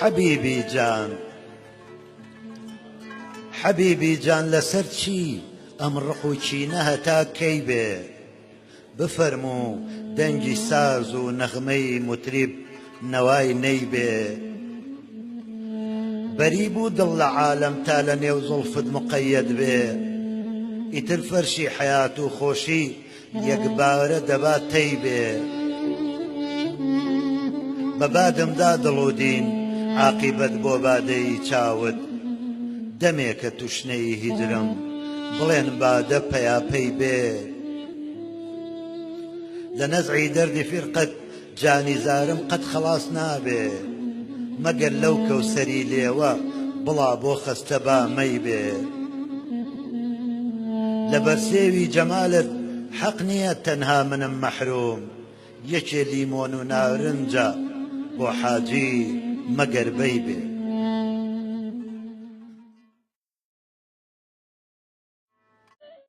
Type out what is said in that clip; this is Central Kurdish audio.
حبيبي جان حبيبي جان لسر چی ئەم ڕق و چینە هەتا کەی بێ بفەرموو دەنگی ساز و نەغمەی متریب نەوای نەی بێ بەری بوو دڵ لە عالەم تا لە نێو زوڵفت مقەیەد بێ ئیتر فەرشی حەیات و خۆشی یەکبارە دەبا تەی بێ بە بادمدا دڵ و دین عاقیبەت بۆ بادەی چاوت دەمێکە توشنەی هیدرم بڵێن بادە پەیاپەی بێ لە نەزعی دەردی فرقەت جانی زارم قەت خەڵاس نابێ مەگەر لەو کەوسەری لێوە بڵا بۆ خەستە بامەی بێ لە بەرسێوی جەمالت حەق نییە تەنها منم مەحروم یەکێ لیمۆن و ناورنجە بۆ حاجی مەگەر بەی بێ